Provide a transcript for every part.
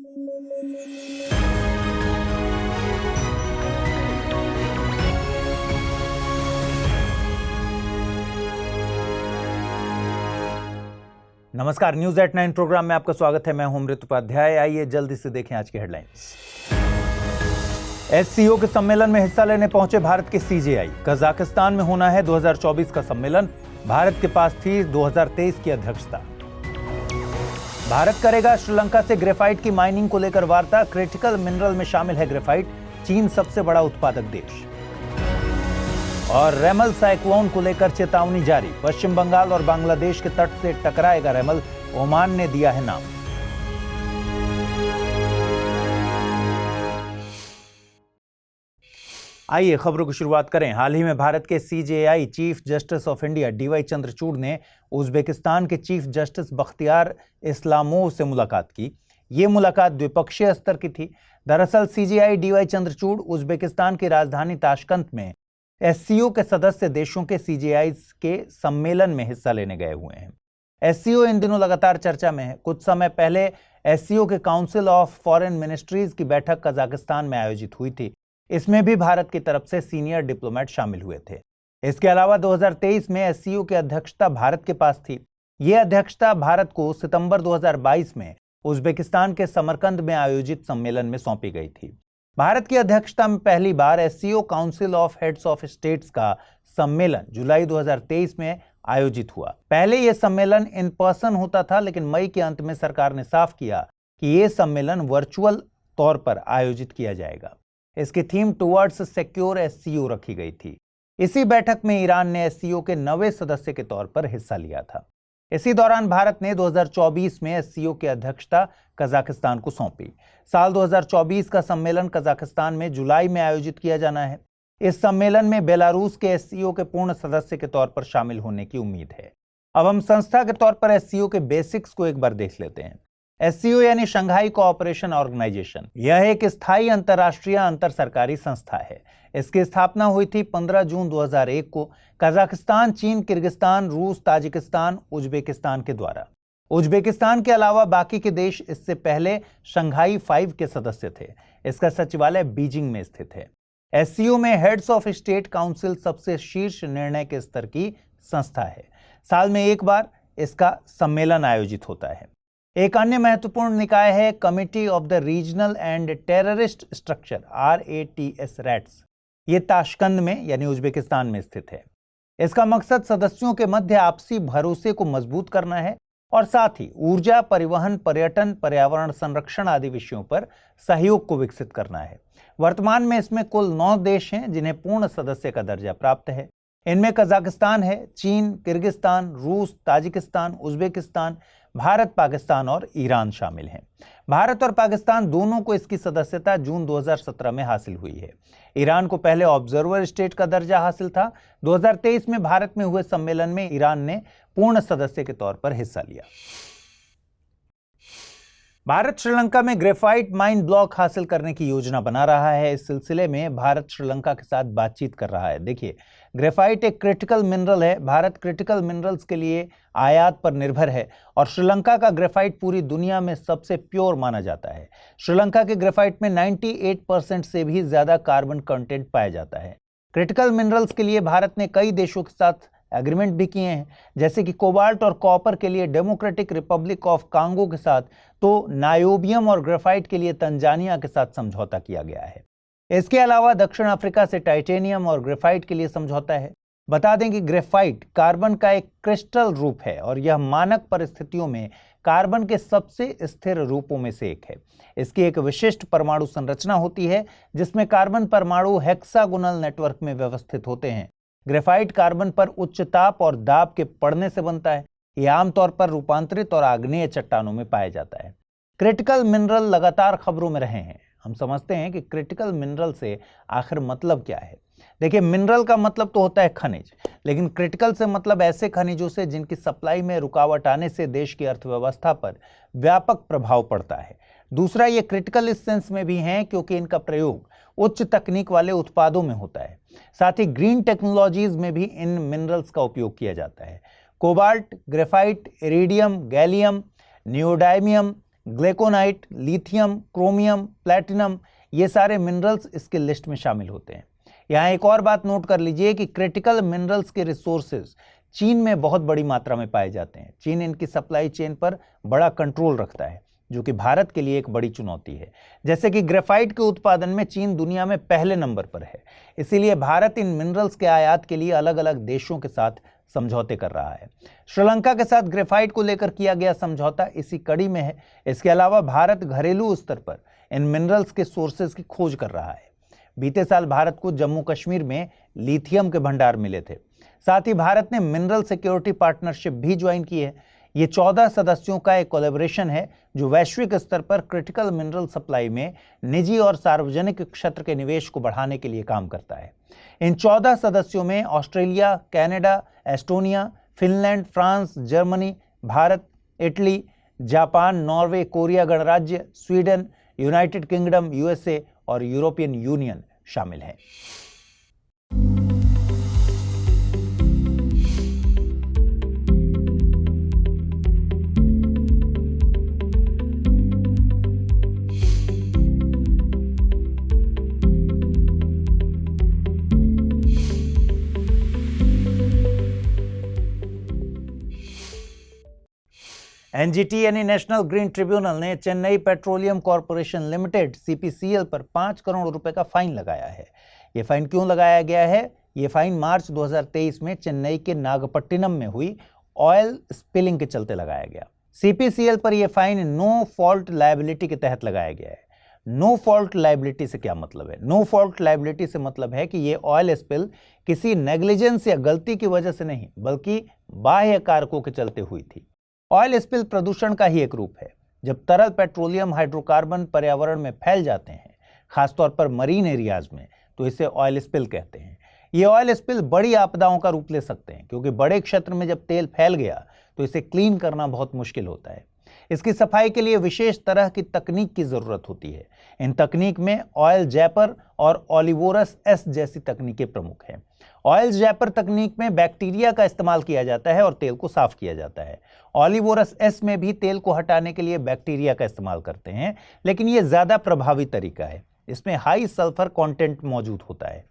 नमस्कार, news at 9 programme में आपका स्वागत है। मैं हूं अमृत उपाध्याय। आइए जल्दी से देखें आज की हेडलाइंस। एससीओ के सम्मेलन में हिस्सा लेने पहुंचे भारत के सीजेआई। कजाकिस्तान में होना है 2024 का सम्मेलन। भारत के पास थी 2023 की अध्यक्षता। भारत करेगा श्रीलंका से ग्रेफाइट की माइनिंग को लेकर वार्ता। क्रिटिकल मिनरल में शामिल है ग्रेफाइट। चीन सबसे बड़ा उत्पादक देश। और रेमल साइक्लोन को लेकर चेतावनी जारी। पश्चिम बंगाल और बांग्लादेश के तट से टकराएगा रेमल। ओमान ने दिया है नाम। आइए खबरों की शुरुआत करें। हाल ही में भारत के CJI chief justice of India DY Chandrachud ने उज्बेकिस्तान के चीफ जस्टिस बख्तियार इस्लामोव से मुलाकात की। ये मुलाकात द्विपक्षीय स्तर की थी। दरअसल सीजेआई डीवाई चंद्रचूड़ उज्बेकिस्तान की राजधानी ताशकंद में एससीओ के सदस्य देशों के सीजेआई के सम्मेलन में हिस्सा लेने गए हुए हैं। एससीओ इन दिनों लगातार चर्चा में है। कुछ समय पहले एससीओ के काउंसिल ऑफ फॉरेन मिनिस्ट्रीज की बैठक कजाकिस्तान में आयोजित हुई थी। इसमें भी भारत की तरफ से सीनियर डिप्लोमेट शामिल हुए थे। इसके अलावा 2023 में एससीओ की अध्यक्षता भारत के पास थी। यह अध्यक्षता भारत को सितंबर 2022 में उज्बेकिस्तान के समरकंद में आयोजित सम्मेलन में सौंपी गई थी। भारत की अध्यक्षता में पहली बार SCO council of heads of states का सम्मेलन जुलाई 2023 में आयोजित हुआ। पहले यह सम्मेलन इन पर्सन होता था, लेकिन मई के अंत में सरकार ने साफ किया कि यह सम्मेलन वर्चुअल तौर पर आयोजित किया जाएगा। इसकी थीम टुवर्ड्स सिक्योर एससीओ रखी गई थी। इसी बैठक में ईरान ने एससीओ के 9वें सदस्य के तौर पर हिस्सा लिया था। इसी दौरान भारत ने 2024 में एससीओ की अध्यक्षता कजाकिस्तान को सौंपी। साल 2024 का सम्मेलन कजाकिस्तान में जुलाई में आयोजित किया जाना है। इस सम्मेलन में बेलारूस के एससीओ के पूर्ण सदस्य के तौर पर शामिल होने की उम्मीद है। अब हम संस्था के तौर पर एससीओ के बेसिक्स को एक बार देख लेते हैं। एससीओ यानी शंघाई कोऑपरेशन ऑर्गेनाइजेशन। यह एक स्थायी अंतर्राष्ट्रीय अंतर सरकारी संस्था है। इसकी स्थापना हुई थी 15 जून 2001 को कजाकिस्तान, चीन, किर्गिस्तान, रूस, ताजिकिस्तान, उज्बेकिस्तान के द्वारा। उज्बेकिस्तान के अलावा बाकी के देश इससे पहले शंघाई 5 के सदस्य थे। इसका सचिवालय बीजिंग में स्थित है। एससीओ में हेड्स ऑफ स्टेट काउंसिल सबसे शीर्ष निर्णय के स्तर की संस्था है। साल में एक बार इसका सम्मेलन आयोजित होता है। एक अन्य महत्वपूर्ण निकाय है committee of the regional and terrorist structure RATS rats. ये ताशकंद में यानी उज्बेकिस्तान में स्थित है। इसका मकसद सदस्यों के मध्य आपसी भरोसे को मजबूत करना है और साथ ही ऊर्जा, परिवहन, पर्यटन, पर्यावरण संरक्षण आदि विषयों पर सहयोग को विकसित करना है। वर्तमान में इसमें कुल 9 देश हैं जिन्हें पूर्ण सदस्य का दर्जा प्राप्त है। इनमें कजाकिस्तान है, चीन, किर्गिस्तान, रूस, ताजिकिस्तान, उज्बेकिस्तान, भारत, पाकिस्तान और ईरान शामिल हैं। भारत और पाकिस्तान दोनों को इसकी सदस्यता जून 2017 में हासिल हुई है। ईरान को पहले ऑब्जर्वर स्टेट का दर्जा हासिल था। 2023 में भारत में हुए सम्मेलन में ईरान ने पूर्ण सदस्य के तौर पर हिस्सा लिया। भारत श्रीलंका में ग्रेफाइट माइन ब्लॉक हासिल करने की योजना बना रहा है। इस सिलसिले में भारत श्रीलंका के साथ बातचीत कर रहा है। देखिए, ग्रेफाइट एक क्रिटिकल मिनरल है। भारत क्रिटिकल मिनरल्स के लिए आयात पर निर्भर है और श्रीलंका का ग्रेफाइट पूरी दुनिया में सबसे प्योर माना जाता है। श्रीलंका के ग्रेफाइट में 98% से भी ज्यादा कार्बन कंटेंट पाया जाता है। क्रिटिकल मिनरल्स के लिए भारत ने कई देशों के साथ एग्रीमेंट भी किए हैं, जैसे कि कोबाल्ट और कॉपर के लिए डेमोक्रेटिक रिपब्लिक ऑफ कांगो के साथ, तो नायोबियम और ग्रेफाइट के लिए तंजानिया के साथ समझौता किया गया है। इसके अलावा दक्षिण अफ्रीका से टाइटेनियम और ग्रेफाइट के लिए समझौता है। बता दें कि ग्रेफाइट कार्बन का एक क्रिस्टल रूप है और यह मानक परिस्थितियों में कार्बन के सबसे स्थिर रूपों में से एक है। इसकी एक विशिष्ट परमाणु संरचना होती है जिसमें कार्बन परमाणु हेक्सागोनल नेटवर्क में व्यवस्थित होते हैं। ग्रेफाइट कार्बन पर उच्च ताप और दाब के पड़ने से बनता है। यह आमतौर पर रूपांतरित और आग्नेय चट्टानों में पाया जाता है। क्रिटिकल मिनरल लगातार खबरों में रहे हैं। हम समझते हैं कि क्रिटिकल मिनरल से आखिर मतलब क्या है। देखिए, मिनरल का मतलब तो होता है खनिज, लेकिन क्रिटिकल से मतलब ऐसे खनिजों से जिनकी सप्लाई में रुकावट आने से देश की अर्थव्यवस्था पर व्यापक प्रभाव पड़ता है। दूसरा, ये क्रिटिकल इस सेंस में भी हैं क्योंकि इनका प्रयोग उच्च तकनीक वाले उत्पादों में होता है। साथ ही ग्रीन टेक्नोलॉजीज में भी इन मिनरल्स का उपयोग किया जाता है। Cobalt, graphite, iridium, gallium, neodymium, glauconite, lithium, chromium, platinum, ये सारे मिनरल्स इसके लिस्ट में शामिल होते हैं। यहाँ एक और बात नोट कर लीजिए कि क्रिटिकल मिनरल्स के रिसोर्सेज चीन में बहुत बड़ी मात्रा में पाए जाते हैं। चीन इनकी सप्लाई चेन पर बड़ा कंट्रोल रखता है, जो कि भारत के लिए एक बड़ी चुनौती है। जैसे कि ग्रेफाइट के उत्पादन में चीन दुनिया में पहले नंबर पर है, इसीलिए भारत इन मिनरल्स के आयात के लिए अलग अलग देशों के साथ समझौते कर रहा है। श्रीलंका के साथ ग्रेफाइट को लेकर किया गया समझौता इसी कड़ी में है। इसके अलावा भारत घरेलू स्तर पर इन मिनरल्स के सोर्सेज की खोज कर रहा है। बीते साल भारत को जम्मू कश्मीर में लिथियम के भंडार मिले थे। साथ ही भारत ने मिनरल सिक्योरिटी पार्टनरशिप भी ज्वाइन की है। ये 14 सदस्यों का एक कोलैबोरेशन है जो वैश्विक स्तर पर क्रिटिकल मिनरल सप्लाई में निजी और सार्वजनिक क्षेत्र के निवेश को बढ़ाने के लिए काम करता है। इन 14 सदस्यों में Australia, Canada, Estonia, Finland, France, Germany, Bharat, Italy, Japan, Norway, Korea गणराज्य, स्वीडन, यूनाइटेड किंगडम, यूएसए और यूरोपियन यूनियन शामिल हैं। एनजीटी यानी नेशनल ग्रीन ट्रिब्यूनल ने Chennai petroleum corporation limited CPCL पर 5 करोड़ रुपए का फाइन लगाया है। यह फाइन क्यों लगाया गया है? यह फाइन मार्च 2023 में चेन्नई के नागपट्टिनम में हुई ऑयल स्पिलिंग के चलते लगाया गया। सीपीसीएल पर यह फाइन नो फॉल्ट लायबिलिटी के तहत लगाया गया है। नो फॉल्ट लायबिलिटी से क्या मतलब है? नो फॉल्ट लायबिलिटी से मतलब है कि यह ऑयल स्पिल किसी नेग्लिजेंस या गलती की वजह से नहीं, बल्कि बाह्य कारकों के चलते हुई थी। ऑयल स्पिल प्रदूषण का ही एक रूप है। जब तरल पेट्रोलियम हाइड्रोकार्बन पर्यावरण में फैल जाते हैं, खासतौर पर मरीन एरियाज में, तो इसे ऑयल स्पिल कहते हैं। ये ऑयल स्पिल बड़ी आपदाओं का रूप ले सकते हैं, क्योंकि बड़े क्षेत्र में जब तेल फैल गया तो इसे क्लीन करना बहुत मुश्किल होता है। इसकी सफाई के लिए विशेष तरह की तकनीक की जरूरत होती है। इन तकनीक में ऑयल जैपर और ओलिवोरस एस जैसी तकनीकें प्रमुख हैं। ऑयल जैपर तकनीक में बैक्टीरिया का इस्तेमाल किया जाता है और तेल को साफ किया जाता है। ओलिवोरस एस में भी तेल को हटाने के लिए बैक्टीरिया का इस्तेमाल करते हैं, लेकिन यह ज्यादा प्रभावी तरीका है। इसमें हाई सल्फर कंटेंट मौजूद होता है।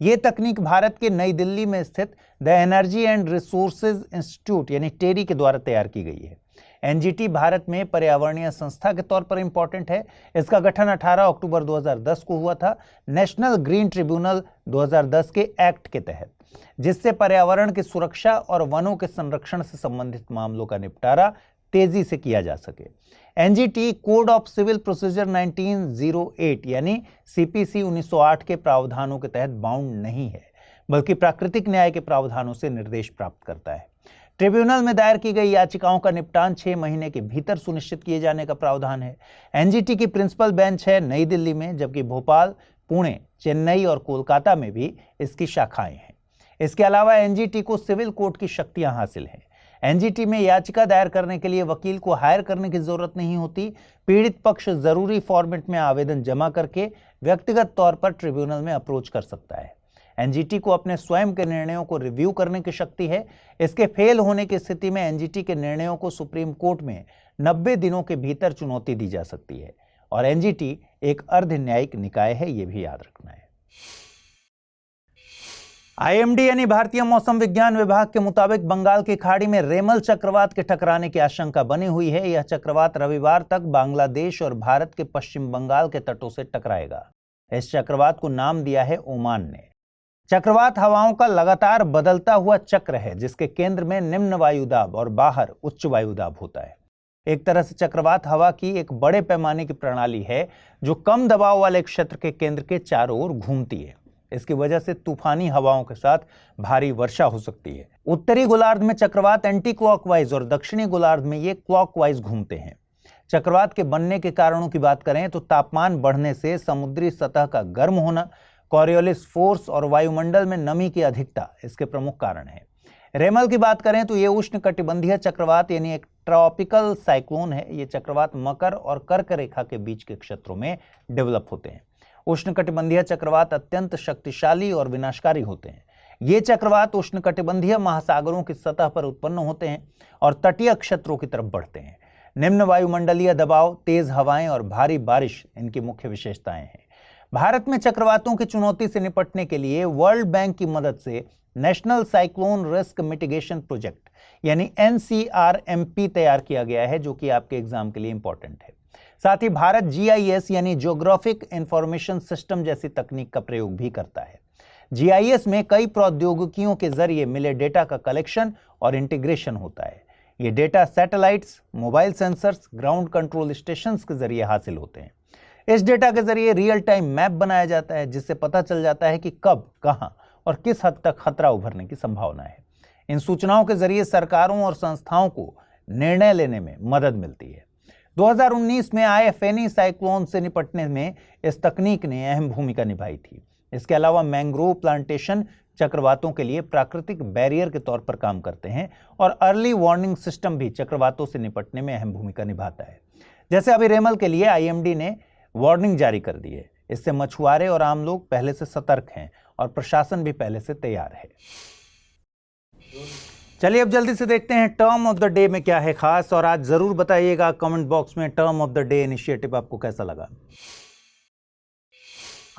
यह तकनीक भारत के नई दिल्ली में स्थित the energy and resources institute यानी टेरी के द्वारा तैयार की गई है। एनजीटी भारत में पर्यावरणीय संस्था के तौर पर इंपॉर्टेंट है। इसका गठन 18 अक्टूबर 2010 को हुआ था नेशनल ग्रीन ट्रिब्यूनल 2010 के एक्ट के तहत, जिससे पर्यावरण की सुरक्षा और वनों के संरक्षण से संबंधित मामलों का निपटारा तेजी से किया जा सके। NGT code of civil procedure 1908 यानी सीपीसी 1908 के प्रावधानों के तहत बाउंड नहीं है, बल्कि प्राकृतिक न्याय के प्रावधानों से निर्देश प्राप्त करता है। ट्रिब्यूनल में दायर की गई याचिकाओं का निपटान 6 महीने के भीतर सुनिश्चित किए जाने का प्रावधान है। एनजीटी की प्रिंसिपल बेंच है नई दिल्ली में, जबकि भोपाल, पुणे, चेन्नई और कोलकाता में भी इसकी शाखाएं हैं। इसके अलावा एनजीटी को सिविल कोर्ट की शक्तियां हासिल हैं। एनजीटी में याचिका दायर करने के लिए वकील को हायर करने की जरूरत नहीं होती। पीड़ित पक्ष जरूरी फॉर्मेट में आवेदन जमा करके व्यक्तिगत तौर पर ट्रिब्यूनल में अप्रोच कर सकता है। एनजीटी को अपने स्वयं के निर्णयों को रिव्यू करने की शक्ति है। इसके फेल होने की स्थिति में एनजीटी के निर्णयों को सुप्रीम कोर्ट में 90 दिनों के भीतर चुनौती दी जा सकती है। और एनजीटी एक अर्ध न्यायिक निकाय है, यह भी याद रखना है। आईएमडी यानी भारतीय मौसम विज्ञान विभाग के मुताबिक बंगाल की खाड़ी में रेमल चक्रवात के टकराने की आशंका बनी हुई है। यह चक्रवात रविवार तक बांग्लादेश और भारत के पश्चिम बंगाल के तटों से टकराएगा। इस चक्रवात को नाम दिया है ओमान ने। चक्रवात हवाओं का लगातार बदलता हुआ चक्र है, जिसके केंद्र में निम्न वायुदाब और बाहर उच्च वायुदाब होता है। एक तरह से चक्रवात हवा की एक बड़े पैमाने की प्रणाली है जो कम दबाव वाले क्षेत्र के केंद्र के चारों ओर घूमती है। इसकी वजह से तूफानी हवाओं के साथ भारी वर्षा हो सकती है। उत्तरी गोलार्ध में चक्रवात एंटी क्लॉकवाइज और दक्षिणी गोलार्ध में ये क्लॉकवाइज घूमते हैं। चक्रवात के बनने के कारणों की बात करें तो तापमान बढ़ने से समुद्री सतह का गर्म होना, कॉरियोलिस फोर्स और वायुमंडल में नमी की अधिकता इसके प्रमुख कारण हैं। रेमल की बात करें तो ये उष्णकटिबंधीय चक्रवात यानी एक ट्रॉपिकल साइक्लोन है। ये चक्रवात मकर और कर्क रेखा के बीच के क्षेत्रों में डेवलप होते हैं। उष्णकटिबंधीय चक्रवात अत्यंत शक्तिशाली और विनाशकारी होते हैं। ये चक्रवात उष्णकटिबंधीय महासागरों की सतह पर उत्पन्न होते हैं और तटीय क्षेत्रों की तरफ बढ़ते हैं। निम्न वायुमंडलीय दबाव, तेज हवाएं और भारी बारिश इनकी मुख्य विशेषताएं हैं। भारत में चक्रवातों की चुनौती से निपटने के लिए वर्ल्ड बैंक की मदद से national cyclone risk mitigation project यानी NCRMP तैयार किया गया है, जो कि आपके एग्जाम के लिए इंपॉर्टेंट है। साथ ही भारत GIS यानी जियोग्राफिक इंफॉर्मेशन सिस्टम जैसी तकनीक का प्रयोग भी करता है। GIS में कई प्रौद्योगिकियों के जरिए मिले डेटा का कलेक्शन और इंटीग्रेशन होता है। ये data satellites, mobile sensors, ground control stations के जरिए हासिल होते हैं। इस डेटा के जरिए रियल टाइम मैप बनाया जाता है, जिससे पता चल जाता है कि कब, कहां और किस हद तक खतरा उभरने की संभावना है। इन सूचनाओं के जरिए सरकारों और संस्थाओं को निर्णय लेने में मदद मिलती है। 2019 में आए फेनी साइक्लोन से निपटने में इस तकनीक ने अहम भूमिका निभाई थी। इसके अलावा मैंग्रोव प्लांटेशन चक्रवातों के लिए प्राकृतिक बैरियर के तौर पर काम करते हैं और अर्ली वार्निंग सिस्टम भी चक्रवातों से निपटने में अहम भूमिका निभाता है। जैसे अभी रेमल के लिए IMD ने वार्निंग जारी कर दी है। इससे मछुआरे और आम लोग पहले से सतर्क हैं और प्रशासन भी पहले से तैयार है। चलिए अब जल्दी से देखते हैं टर्म ऑफ द डे में क्या है खास, और आज जरूर बताइएगा कमेंट बॉक्स में term of the day initiative आपको कैसा लगा।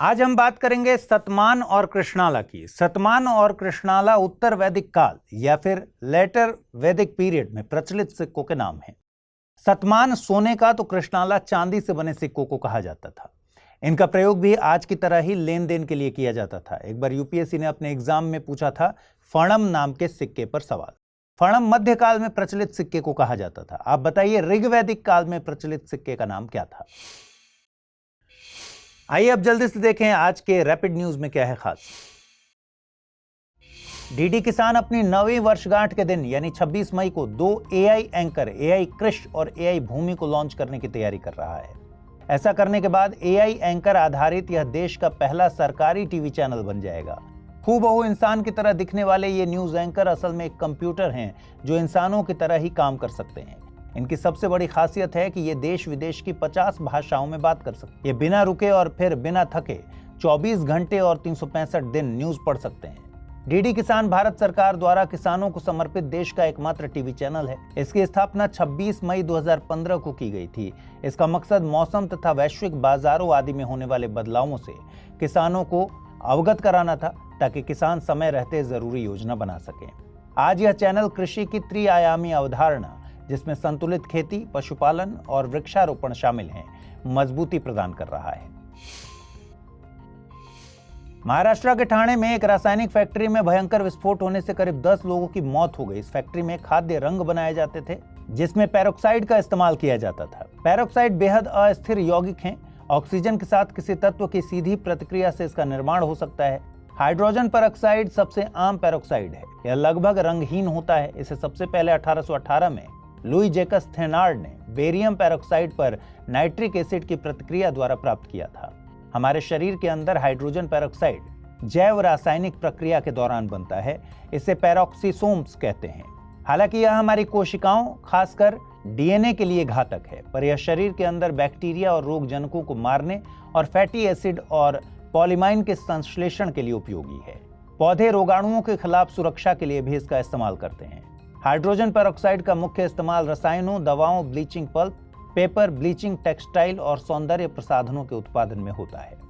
आज हम बात करेंगे सतमान और कृष्णाला की। सतमान और कृष्णाला उत्तर वैदिक काल या फिर लेटर वैदिक पीरियड में प्रचलित सिक्कों के नाम हैं। सतमान सोने का तो कृष्णाला चांदी से बने सिक्कों को कहा जाता था। इनका प्रयोग भी आज की तरह ही लेन देन के लिए किया जाता था। एक बार UPSC ने अपने एग्जाम में पूछा था फणम नाम के सिक्के पर सवाल। फणम मध्यकाल में प्रचलित सिक्के को कहा जाता था। आप बताइए ऋग्वैदिक काल में प्रचलित सिक्के का नाम क्या था। आइए अब जल्दी से देखें आज के रैपिड न्यूज में क्या है खास। DD किसान अपनी 9वीं वर्षगांठ के दिन यानी 26 मई को 2 AI एंकर AI कृष और AI भूमि को लॉन्च करने की तैयारी कर रहा है। ऐसा करने के बाद AI एंकर आधारित यह देश का पहला सरकारी टीवी चैनल बन जाएगा। हूबहू इंसान की तरह दिखने वाले ये न्यूज एंकर असल में एक कंप्यूटर हैं जो इंसानों की तरह ही काम कर सकते हैं। इनकी सबसे बड़ी खासियत है कि ये देश विदेश की 50 भाषाओं में बात कर सकते हैं। ये बिना रुके और फिर बिना थके 24 घंटे और 365 दिन न्यूज पढ़ सकते हैं। DD किसान भारत सरकार द्वारा किसानों को समर्पित देश का एकमात्र टीवी चैनल है। इसकी स्थापना 26 मई 2015 को की गई थी। इसका मकसद मौसम तथा वैश्विक बाजारों आदि में होने वाले बदलावों से किसानों को अवगत कराना था, ताकि किसान समय रहते जरूरी योजना बना सकें। आज यह चैनल कृषि की त्रिआयामी अवधारणा, जिसमें संतुलित खेती, पशुपालन और वृक्षारोपण शामिल हैं, मजबूती प्रदान कर रहा है। महाराष्ट्र के ठाणे में एक रासायनिक फैक्ट्री में भयंकर विस्फोट होने से करीब 10 लोगों की मौत हो गई। इस फैक्ट्री में खाद्य रंग बनाए जाते थे, जिसमें पेरोक्साइड का इस्तेमाल किया जाता था। पेरोक्साइड बेहद अस्थिर यौगिक हैं। ऑक्सीजन के साथ किसी तत्व की सीधी प्रतिक्रिया से इसका निर्माण हो सकता है। हाइड्रोजन पेरोक्साइड सबसे आम पेरोक्साइड है। यह लगभग रंगहीन होता है। इसे सबसे पहले 1818 में लुई जेकस थेनार्ड ने बेरियम पेरोक्साइड पर नाइट्रिक एसिड की प्रतिक्रिया द्वारा प्राप्त किया था। हमारे शरीर के अंदर हाइड्रोजन पेरोक्साइड जैव रासायनिक प्रक्रिया के दौरान बनता है। इसे पेरोक्सिसोम्स कहते हैं। हालांकि यह हमारी कोशिकाओं, खासकर DNA के लिए घातक है, पर यह शरीर के अंदर बैक्टीरिया और रोगजनकों को मारने और फैटी एसिड और पॉलीमाइन के संश्लेषण के लिए उपयोगी है। पौधे रोगाणुओं के खिलाफ सुरक्षा के लिए भी इसका इस्तेमाल करते हैं। हाइड्रोजन पेरोक्साइड का मुख्य इस्तेमाल रसायनों, दवाओं, bleaching pulp, paper, bleaching, textile और सौंदर्य प्रसाधनों के उत्पादन में होता है।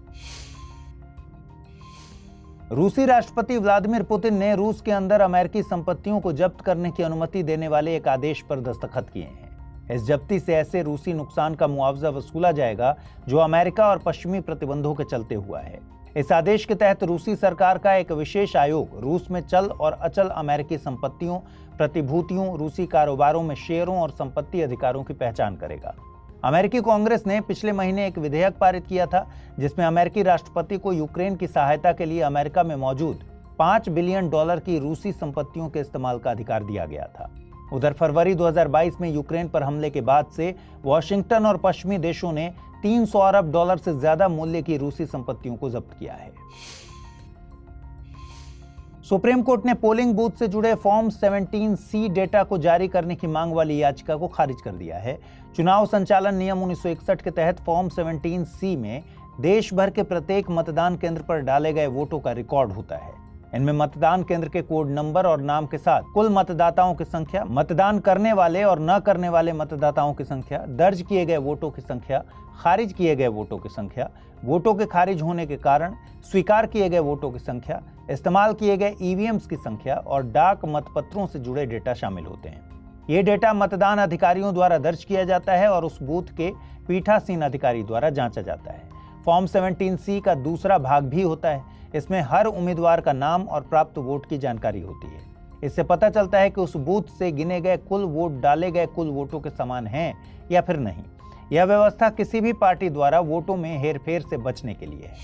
रूसी राष्ट्रपति व्लादिमीर पुतिन ने रूस के अंदर अमेरिकी संपत्तियों को जब्त करने की अनुमति देने वाले एक आदेश पर दस्तखत किए हैं। इस जब्ती से ऐसे रूसी नुकसान का मुआवजा वसूला जाएगा जो अमेरिका और पश्चिमी प्रतिबंधों के चलते हुआ है। इस आदेश के तहत रूसी सरकार का एक विशेष आयोग रूस में चल और अचल अमेरिकी संपत्तियों, प्रतिभूतियों, रूसी कारोबारों में शेयरों और संपत्ति अधिकारों की पहचान करेगा। अमेरिकी कांग्रेस ने पिछले महीने एक विधेयक पारित किया था, जिसमें अमेरिकी राष्ट्रपति को यूक्रेन की सहायता के लिए अमेरिका में मौजूद $5 बिलियन की रूसी संपत्तियों के इस्तेमाल का अधिकार दिया गया था। उधर फरवरी 2022 में यूक्रेन पर हमले के बाद से वॉशिंगटन और पश्चिमी देशों ने $300 अरब से ज्यादा मूल्य की रूसी संपत्तियों को जब्त किया है। सुप्रीम कोर्ट ने पोलिंग बूथ से जुड़े फॉर्म 17C डेटा को जारी करने की मांग वाली याचिका को खारिज कर दिया है। चुनाव संचालन नियम 1961 के तहत फॉर्म 17C में देश भर के प्रत्येक मतदान केंद्र पर डाले गए वोटों का रिकॉर्ड होता है। इनमें मतदान केंद्र के कोड नंबर और नाम के साथ कुल मतदाताओं की संख्या, मतदान करने वाले और न करने वाले मतदाताओं की संख्या, दर्ज किए गए वोटों की संख्या, खारिज किए गए वोटों की संख्या, वोटों के खारिज होने के कारण स्वीकार किए गए वोटों की संख्या, इस्तेमाल किए गए ईवीएम्स की संख्या और डाक मतपत्रों से जुड़े डेटा शामिल होते हैं। ये डेटा मतदान अधिकारियों द्वारा दर्ज किया जाता है और उस बूथ के पीठासीन अधिकारी द्वारा जांचा जाता है। फॉर्म 17C का दूसरा भाग भी होता है। इसमें हर उम्मीदवार का नाम और प्राप्त वोट की जानकारी होती है। इससे पता चलता है कि उस बूथ से गिने गए कुल वोट डाले गए कुल वोटों के समान हैं या फिर नहीं। यह व्यवस्था किसी भी पार्टी द्वारा वोटों में हेरफेर से बचने के लिए है।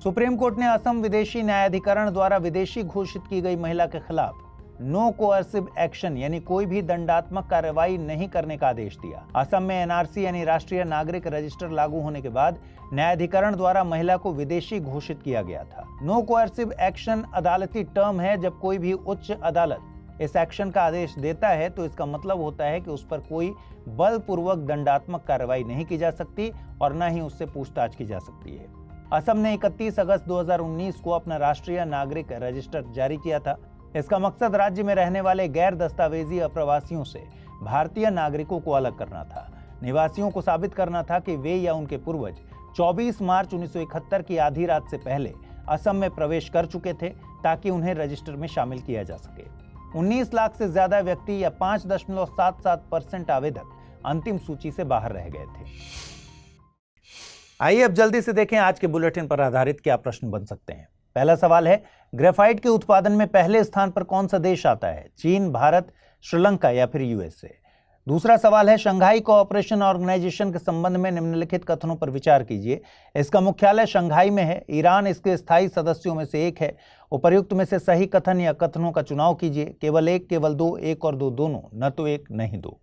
सुप्रीम कोर्ट ने असम विदेशी न्यायाधिकरण द्वारा विदेशी घोषित की गई महिला के खिलाफ नो कोअर्सिव एक्शन यानी कोई भी दंडात्मक कार्रवाई नहीं करने का आदेश दिया। असम में एनआरसी यानी राष्ट्रीय नागरिक रजिस्टर लागू होने के बाद न्यायाधिकरण द्वारा महिला को विदेशी घोषित किया गया था। नो कोअर्सिव एक्शन अदालती टर्म है। जब कोई भी उच्च अदालत इस एक्शन का आदेश देता है तो इसका मतलब होता है कि उस पर कोई बलपूर्वक दंडात्मक कार्रवाई नहीं की जा सकती और न ही उससे पूछताछ की जा सकती है। असम ने 31 अगस्त 2019 को अपना राष्ट्रीय नागरिक रजिस्टर जारी किया था। इसका मकसद राज्य में रहने वाले गैर दस्तावेजी अप्रवासियों से भारतीय नागरिकों को अलग करना था। निवासियों को साबित करना था कि वे या उनके पूर्वज 24 मार्च 1971 की आधी रात से पहले असम में प्रवेश कर चुके थे ताकि उन्हें रजिस्टर में शामिल किया जा सके। 19 लाख से ज्यादा व्यक्ति या 5.77% आवेदक अंतिम सूची से बाहर रह गए थे। आइए अब जल्दी से देखें आज के बुलेटिन पर आधारित क्या प्रश्न बन सकते हैं। पहला सवाल है, ग्रेफाइट के उत्पादन में पहले स्थान पर कौन सा देश आता है? चीन, भारत, श्रीलंका या फिर यूएसए? दूसरा सवाल है, शंघाई कोऑपरेशन ऑर्गेनाइजेशन के संबंध में निम्नलिखित कथनों पर विचार कीजिए। इसका मुख्यालय शंघाई में है। ईरान इसके स्थायी सदस्यों में से एक है। उपर्युक्त में से सही कथन या कथनों का चुनाव कीजिए। केवल एक, केवल दो, एक और दो दोनों, न तो एक नहीं दो।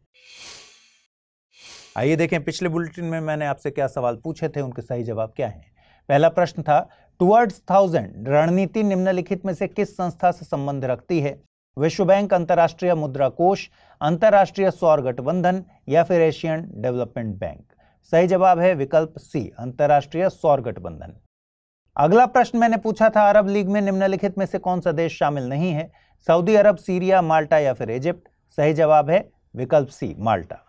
आइए देखें पिछले बुलेटिन में मैंने आपसे क्या सवाल पूछे थे, उनके सही जवाब क्या हैं। पहला प्रश्न था, टुवर्ड्स 1000 रणनीति निम्नलिखित में से किस संस्था से संबंध रखती है? विश्व बैंक, अंतर्राष्ट्रीय मुद्रा कोष, अंतर्राष्ट्रीय सौर गठबंधन या फिर एशियन डेवलपमेंट बैंक? सही जवाब है विकल्प सी, अंतर्राष्ट्रीय सौर गठबंधन। अगला प्रश्न मैंने पूछा था, अरब लीग में निम्नलिखित में से कौन सा देश शामिल नहीं है? सऊदी अरब, सीरिया, माल्टा या फिर इजिप्ट? सही जवाब है विकल्प सी, माल्टा।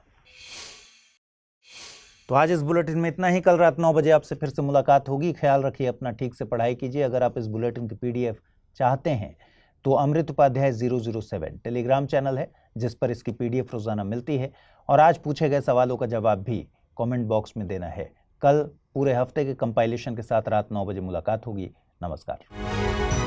तो आज इस बुलेटिन में इतना ही। कल रात 9 बजे आपसे फिर से मुलाकात होगी। ख्याल रखिए अपना, ठीक से पढ़ाई कीजिए। अगर आप इस बुलेटिन की पीडीएफ चाहते हैं तो अमृत उपाध्याय 007 टेलीग्राम चैनल है जिस पर इसकी पीडीएफ रोजाना मिलती है और आज पूछे गए सवालों का जवाब भी कमेंट बॉक्स में देना है। कल पूरे हफ्ते के कंपाइलेशन के साथ रात 9 बजे मुलाकात होगी। नमस्कार।